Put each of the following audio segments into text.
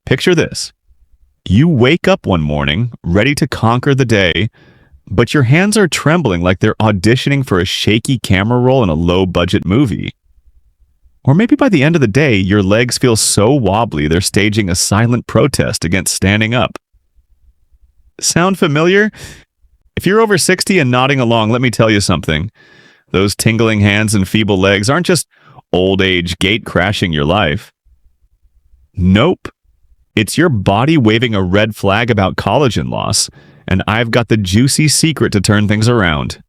Picture this. You wake up one morning, ready to conquer the day, but your hands are trembling like they're auditioning for a shaky camera roll in a low-budget movie. Or maybe by the end of the day, your legs feel so wobbly they're staging a silent protest against standing up. Sound familiar? If you're over 60 and nodding along, let me tell you something. Those tingling hands and feeble legs aren't just old age gate crashing your life. Nope. It's your body waving a red flag about collagen loss, and I've got the juicy secret to turn things around.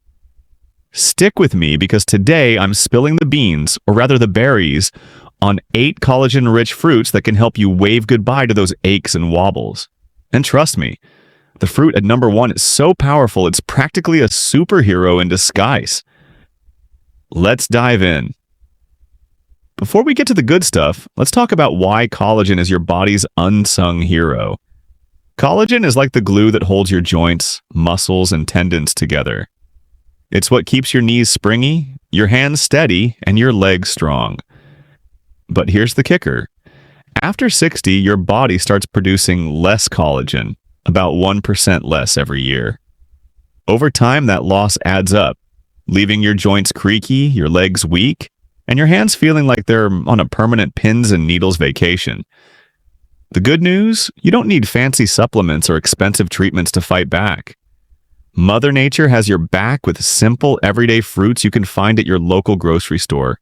Stick with me because today I'm spilling the beans, or rather the berries, on 8 collagen-rich fruits that can help you wave goodbye to those aches and wobbles. And trust me, the fruit at number 1 is so powerful it's practically a superhero in disguise. Let's dive in. Before we get to the good stuff, let's talk about why collagen is your body's unsung hero. Collagen is like the glue that holds your joints, muscles, and tendons together. It's what keeps your knees springy, your hands steady, and your legs strong. But here's the kicker. After 60, your body starts producing less collagen, about 1% less every year. Over time, that loss adds up, leaving your joints creaky, your legs weak, and your hands feeling like they're on a permanent pins and needles vacation. The good news? You don't need fancy supplements or expensive treatments to fight back. Mother Nature has your back with simple, everyday fruits you can find at your local grocery store.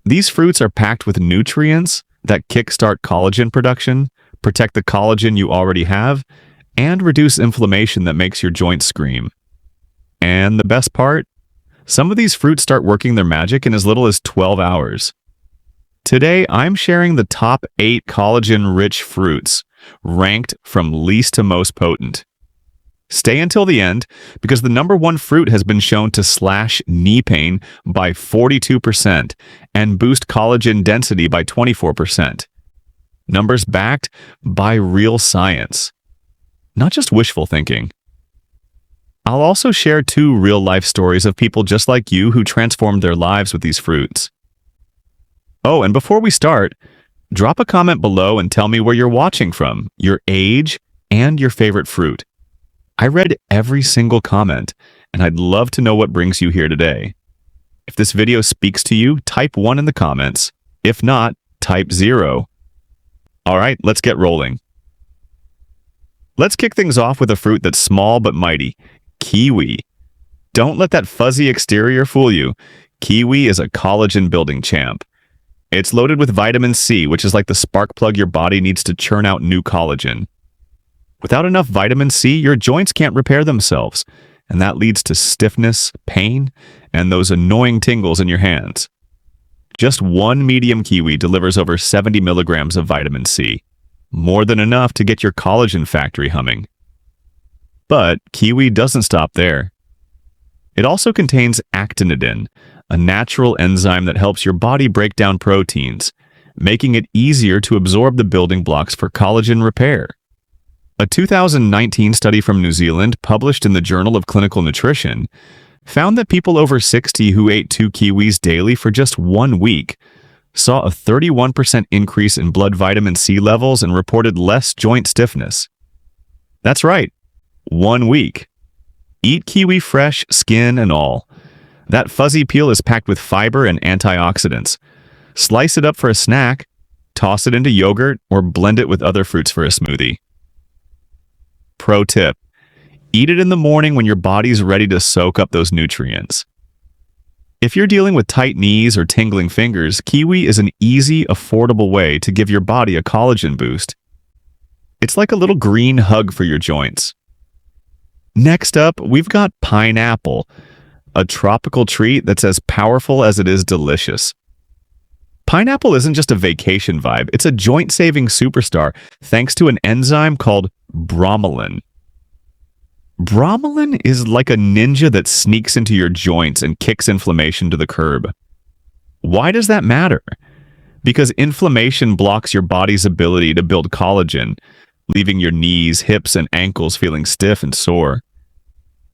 These fruits are packed with nutrients that kickstart collagen production, protect the collagen you already have, and reduce inflammation that makes your joints scream. And the best part? Some of these fruits start working their magic in as little as 12 hours. Today, I'm sharing the top 8 collagen-rich fruits, ranked from least to most potent. Stay until the end, because the number 1 fruit has been shown to slash knee pain by 42% and boost collagen density by 24%. Numbers backed by real science, not just wishful thinking. I'll also share 2 real-life stories of people just like you who transformed their lives with these fruits. Oh, and before we start, drop a comment below and tell me where you're watching from, your age, and your favorite fruit. I read every single comment, and I'd love to know what brings you here today. If this video speaks to you, type 1 in the comments. If not, type 0. All right, let's get rolling. Let's kick things off with a fruit that's small but mighty. Kiwi. Don't let that fuzzy exterior fool you. Kiwi is a collagen-building champ. It's loaded with vitamin C, which is like the spark plug your body needs to churn out new collagen. Without enough vitamin C, your joints can't repair themselves, and that leads to stiffness, pain, and those annoying tingles in your hands. Just 1 medium kiwi delivers over 70 milligrams of vitamin C, more than enough to get your collagen factory humming. But kiwi doesn't stop there. It also contains actinidin, a natural enzyme that helps your body break down proteins, making it easier to absorb the building blocks for collagen repair. A 2019 study from New Zealand, published in the Journal of Clinical Nutrition, found that people over 60 who ate 2 kiwis daily for just 1 week saw a 31% increase in blood vitamin C levels and reported less joint stiffness. That's right. 1 week. Eat kiwi fresh, skin and all. That fuzzy peel is packed with fiber and antioxidants. Slice it up for a snack, toss it into yogurt, or blend it with other fruits for a smoothie. Pro tip: eat it in the morning when your body's ready to soak up those nutrients. If you're dealing with tight knees or tingling fingers, kiwi is an easy, affordable way to give your body a collagen boost. It's like a little green hug for your joints. Next up, we've got pineapple, a tropical treat that's as powerful as it is delicious. Pineapple isn't just a vacation vibe, it's a joint-saving superstar thanks to an enzyme called bromelain. Bromelain is like a ninja that sneaks into your joints and kicks inflammation to the curb. Why does that matter? Because inflammation blocks your body's ability to build collagen, leaving your knees, hips, and ankles feeling stiff and sore.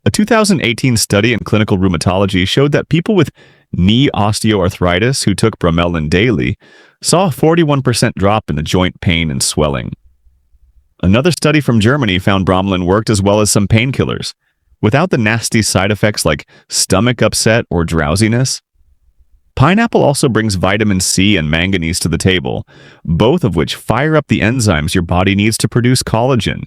A 2018 study in clinical rheumatology showed that people with knee osteoarthritis who took bromelain daily saw a 41% drop in the joint pain and swelling, Another study from Germany found bromelain worked as well as some painkillers, without the nasty side effects like stomach upset or drowsiness. Pineapple also brings vitamin C and manganese to the table, both of which fire up the enzymes your body needs to produce collagen.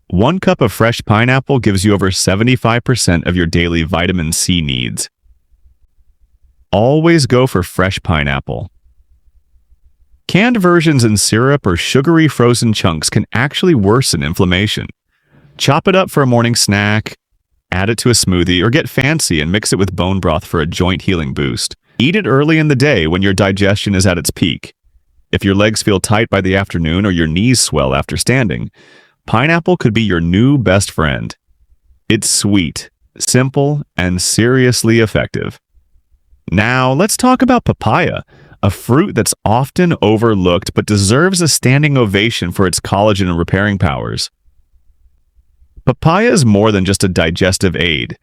1 cup of fresh pineapple gives you over 75% of your daily vitamin C needs. Always go for fresh pineapple. Canned versions in syrup or sugary frozen chunks can actually worsen inflammation. Chop it up for a morning snack, add it to a smoothie, or get fancy and mix it with bone broth for a joint healing boost. Eat it early in the day when your digestion is at its peak. If your legs feel tight by the afternoon or your knees swell after standing, pineapple could be your new best friend. It's sweet, simple, and seriously effective. Now, let's talk about papaya, a fruit that's often overlooked but deserves a standing ovation for its collagen and repairing powers. Papaya is more than just a digestive aid.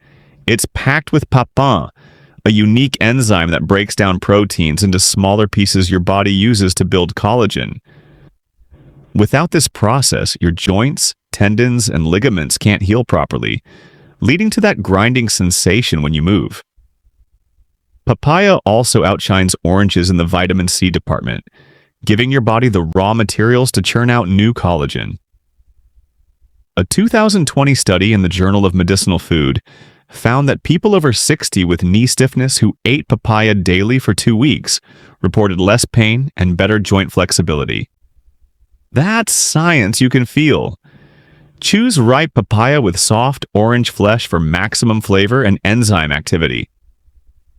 It's packed with papain, a unique enzyme that breaks down proteins into smaller pieces your body uses to build collagen. Without this process, your joints, tendons, and ligaments can't heal properly, leading to that grinding sensation when you move. Papaya also outshines oranges in the vitamin C department, giving your body the raw materials to churn out new collagen. A 2020 study in the Journal of Medicinal Food found that people over 60 with knee stiffness who ate papaya daily for 2 weeks reported less pain and better joint flexibility. That's science you can feel. Choose ripe papaya with soft, orange flesh for maximum flavor and enzyme activity.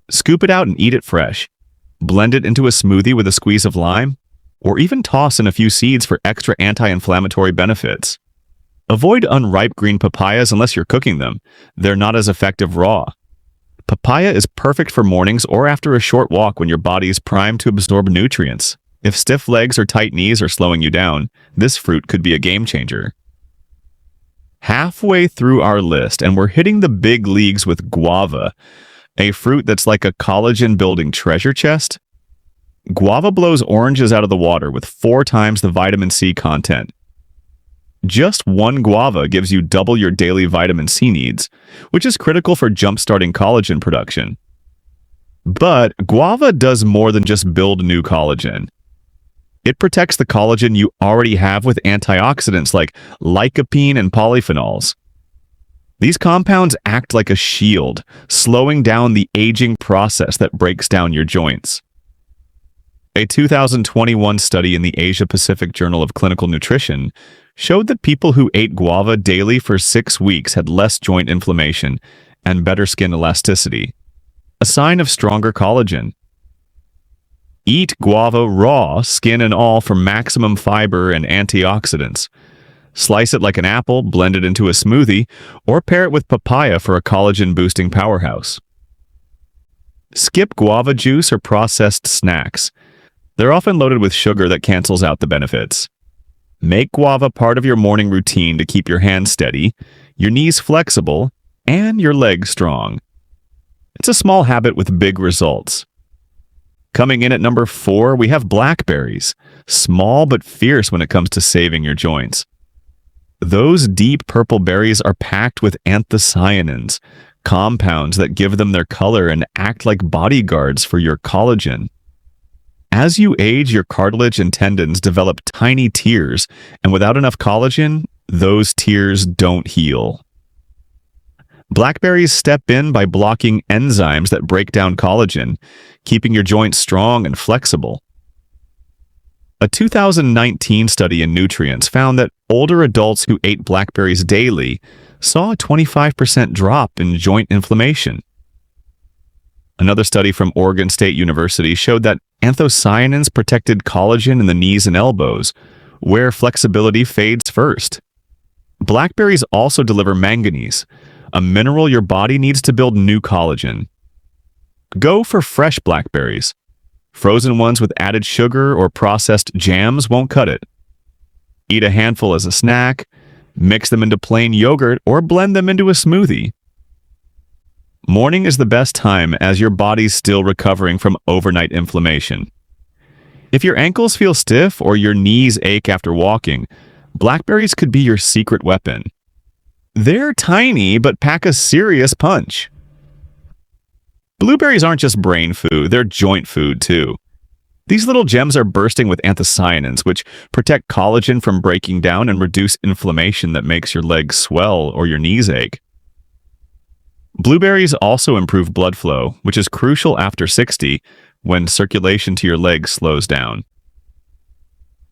Scoop it out and eat it fresh. Blend it into a smoothie with a squeeze of lime, or even toss in a few seeds for extra anti-inflammatory benefits. Avoid unripe green papayas unless you're cooking them. They're not as effective raw. Papaya is perfect for mornings or after a short walk when your body is primed to absorb nutrients. If stiff legs or tight knees are slowing you down, this fruit could be a game changer. Halfway through our list, and we're hitting the big leagues with guava, a fruit that's like a collagen-building treasure chest. Guava blows oranges out of the water with 4 times the vitamin C content. Just 1 guava gives you double your daily vitamin C needs, which is critical for jump-starting collagen production. But guava does more than just build new collagen. It protects the collagen you already have with antioxidants like lycopene and polyphenols. These compounds act like a shield, slowing down the aging process that breaks down your joints. A 2021 study in the Asia-Pacific Journal of Clinical Nutrition showed that people who ate guava daily for 6 weeks had less joint inflammation and better skin elasticity, a sign of stronger collagen. Eat guava raw, skin and all, for maximum fiber and antioxidants. Slice it like an apple, blend it into a smoothie, or pair it with papaya for a collagen-boosting powerhouse. Skip guava juice or processed snacks. They're often loaded with sugar that cancels out the benefits. Make guava part of your morning routine to keep your hands steady, your knees flexible, and your legs strong. It's a small habit with big results. Coming in at number 4, we have blackberries, small but fierce when it comes to saving your joints. Those deep purple berries are packed with anthocyanins, compounds that give them their color and act like bodyguards for your collagen. As you age, your cartilage and tendons develop tiny tears, and without enough collagen, those tears don't heal. Blackberries step in by blocking enzymes that break down collagen, keeping your joints strong and flexible. A 2019 study in Nutrients found that older adults who ate blackberries daily saw a 25% drop in joint inflammation. Another study from Oregon State University showed that anthocyanins protected collagen in the knees and elbows, where flexibility fades first. Blackberries also deliver manganese, a mineral your body needs to build new collagen. Go for fresh blackberries. Frozen ones with added sugar or processed jams won't cut it. Eat a handful as a snack, mix them into plain yogurt, or blend them into a smoothie. Morning is the best time as your body's still recovering from overnight inflammation. If your ankles feel stiff or your knees ache after walking, Blackberries could be your secret weapon. They're tiny but pack a serious punch. Blueberries aren't just brain food, they're joint food too. These little gems are bursting with anthocyanins, which protect collagen from breaking down and reduce inflammation that makes your legs swell or your knees ache. Blueberries also improve blood flow, which is crucial after 60 when circulation to your legs slows down.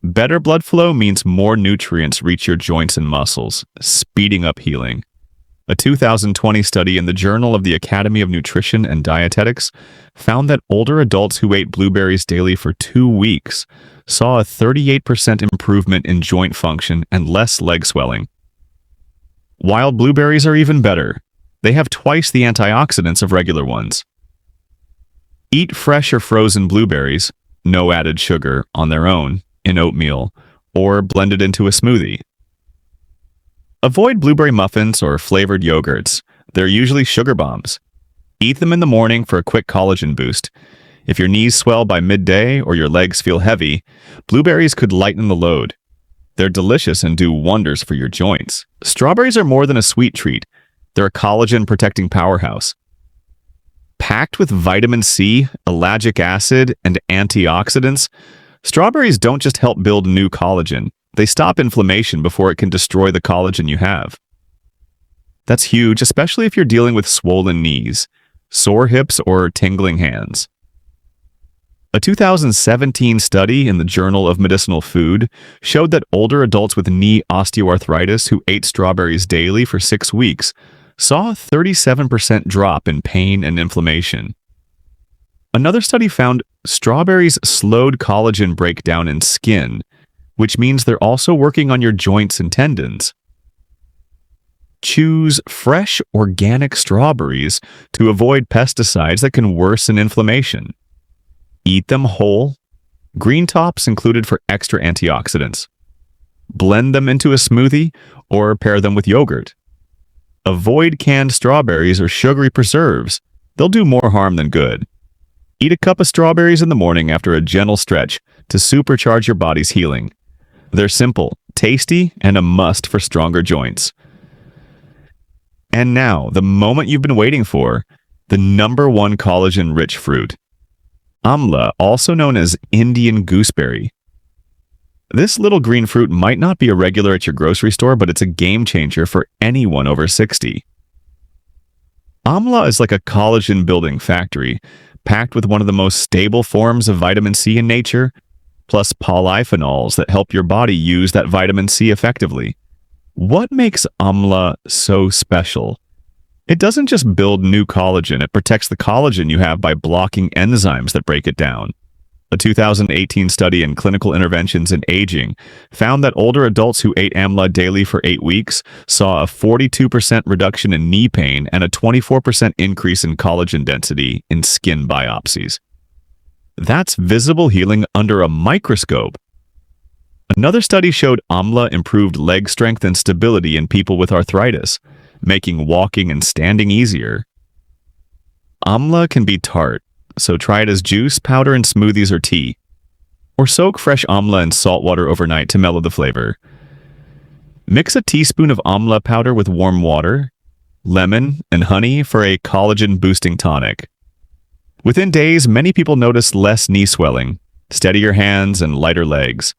Better blood flow means more nutrients reach your joints and muscles, speeding up healing. A 2020 study in the Journal of the Academy of Nutrition and Dietetics found that older adults who ate blueberries daily for 2 weeks saw a 38% improvement in joint function and less leg swelling. Wild blueberries are even better. They have twice the antioxidants of regular ones. Eat fresh or frozen blueberries, no added sugar, on their own, in oatmeal, or blended into a smoothie. Avoid blueberry muffins or flavored yogurts. They're usually sugar bombs. Eat them in the morning for a quick collagen boost. If your knees swell by midday or your legs feel heavy, blueberries could lighten the load. They're delicious and do wonders for your joints. Strawberries are more than a sweet treat. They're a collagen-protecting powerhouse. Packed with vitamin C, ellagic acid, and antioxidants, strawberries don't just help build new collagen. They stop inflammation before it can destroy the collagen you have. That's huge, especially if you're dealing with swollen knees, sore hips, or tingling hands. A 2017 study in the Journal of Medicinal Food showed that older adults with knee osteoarthritis who ate strawberries daily for 6 weeks saw a 37% drop in pain and inflammation. Another study found strawberries slowed collagen breakdown in skin, which means they're also working on your joints and tendons. Choose fresh, organic strawberries to avoid pesticides that can worsen inflammation. Eat them whole, green tops included for extra antioxidants. Blend them into a smoothie or pair them with yogurt. Avoid canned strawberries or sugary preserves. They'll do more harm than good. Eat a cup of strawberries in the morning after a gentle stretch to supercharge your body's healing. They're simple, tasty, and a must for stronger joints. And now, the moment you've been waiting for, the #1 collagen-rich fruit. Amla, also known as Indian gooseberry. This little green fruit might not be a regular at your grocery store, but it's a game changer for anyone over 60. Amla is like a collagen-building factory, packed with one of the most stable forms of vitamin C in nature, plus polyphenols that help your body use that vitamin C effectively. What makes amla so special? It doesn't just build new collagen, it protects the collagen you have by blocking enzymes that break it down. A 2018 study in Clinical Interventions in Aging found that older adults who ate amla daily for 8 weeks saw a 42% reduction in knee pain and a 24% increase in collagen density in skin biopsies. That's visible healing under a microscope. Another study showed amla improved leg strength and stability in people with arthritis, making walking and standing easier. Amla can be tart, so try it as juice, powder, in smoothies or tea. Or soak fresh amla in salt water overnight to mellow the flavor. Mix a teaspoon of amla powder with warm water, lemon, and honey for a collagen-boosting tonic. Within days, many people notice less knee swelling, steadier hands, and lighter legs.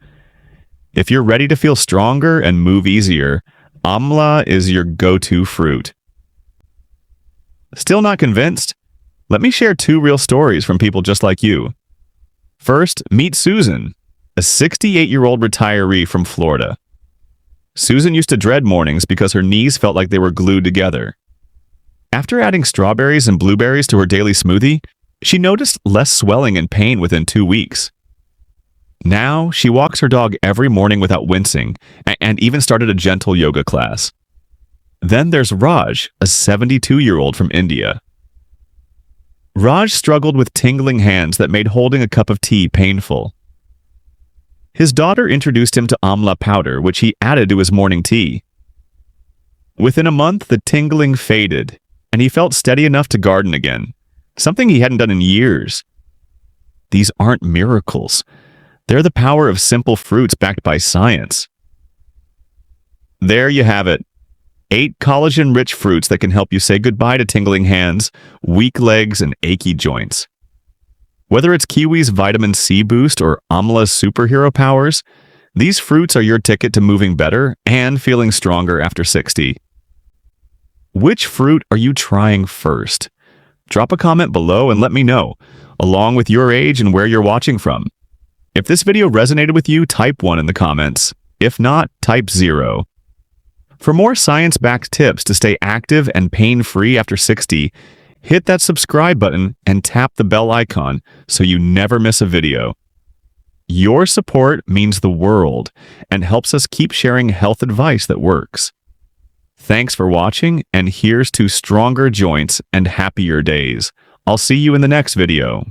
If you're ready to feel stronger and move easier, amla is your go-to fruit. Still not convinced? Let me share 2 real stories from people just like you. First, meet Susan, a 68-year-old retiree from Florida. Susan used to dread mornings because her knees felt like they were glued together. After adding strawberries and blueberries to her daily smoothie, she noticed less swelling and pain within 2 weeks. Now, she walks her dog every morning without wincing and even started a gentle yoga class. Then there's Raj, a 72-year-old from India. Raj struggled with tingling hands that made holding a cup of tea painful. His daughter introduced him to amla powder, which he added to his morning tea. Within a month, the tingling faded, and he felt steady enough to garden again, something he hadn't done in years. These aren't miracles. They're the power of simple fruits backed by science. There you have it. 8 collagen-rich fruits that can help you say goodbye to tingling hands, weak legs, and achy joints. Whether it's kiwi's vitamin C boost or amla's superhero powers, these fruits are your ticket to moving better and feeling stronger after 60. Which fruit are you trying first? Drop a comment below and let me know, along with your age and where you're watching from. If this video resonated with you, type 1 in the comments. If not, type 0. For more science-backed tips to stay active and pain-free after 60, hit that subscribe button and tap the bell icon so you never miss a video. Your support means the world and helps us keep sharing health advice that works. Thanks for watching, and here's to stronger joints and happier days. I'll see you in the next video.